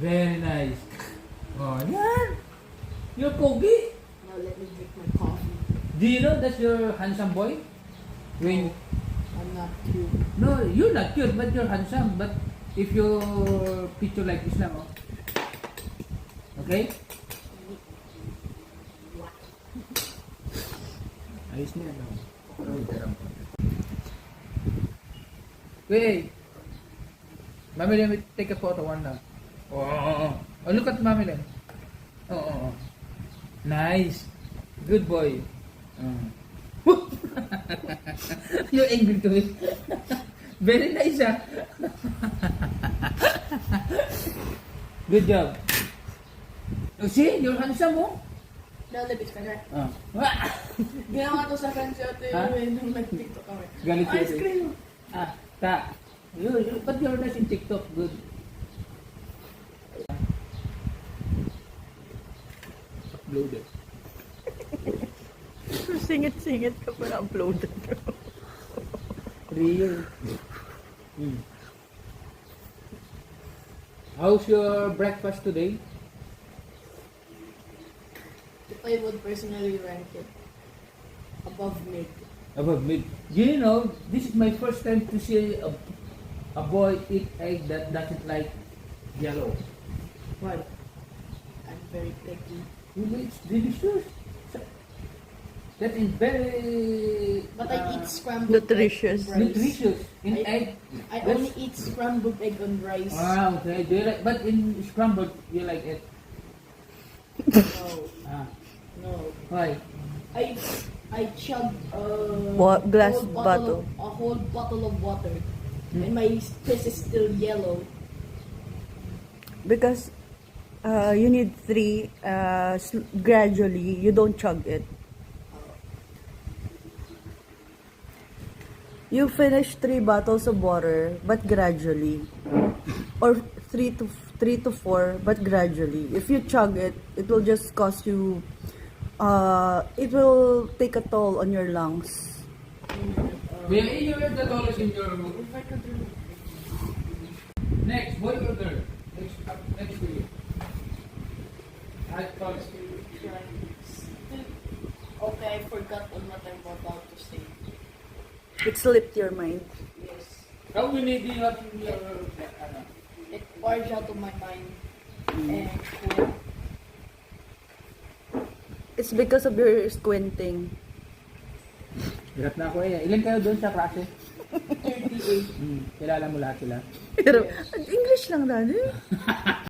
Very nice. Oh, yan. You're pogi. Now let me drink my coffee. Do you know that's your handsome boy? When I'm not cute. no, you're not cute, but you're handsome. But if your picture like this lang, oh. Okay? What? Ayos niya, no? Wait. Mami, let me take a photo, one lang. Oh, look at Mami lang. Oh. Nice. Good boy. You're angry to it. Very nice, ah. Good job. Oh, see, you're handsome, oh. Lalabit ka na. Ah. Ginawa to sa friends ate Ha? nung nag-tiktok kami. Galit siya, Ice eh. cream! Ah, ta. But you're nice in TikTok. Good. Uploaded. Singit-singit ka pa na uploaded. Real. How's your breakfast today? If I would personally rank it above mid. Above mid. You know, this is my first time to see a boy eat egg that doesn't like yellow. Why? I'm very picky. It's delicious. That is very But I eat scrambled Nutritious. egg on rice. nutritious in egg. I only eat scrambled egg on rice. Wow, okay. Do you like? But in scrambled, you like it? No, Ah, no. why? I chug Glass a whole bottle of water, and my piss is still yellow. Because you need 3 gradually. You don't chug it. You finish 3 bottles of water, but gradually. Or 3 to 4, but gradually. If you chug it, it will just cost you, it will take a toll on your lungs. We are in the dollars in your room. Next, boy or girl? Next to you. Okay, I forgot on what I'm about to say. It slipped your mind. Yes, How many do you have in your it poured out of my mind. And cool. It's because of your squinting. Hirap na ako eh. Ilan kayo doon sa klase? 38. Kilala mo lahat sila? Pero, English lang dali.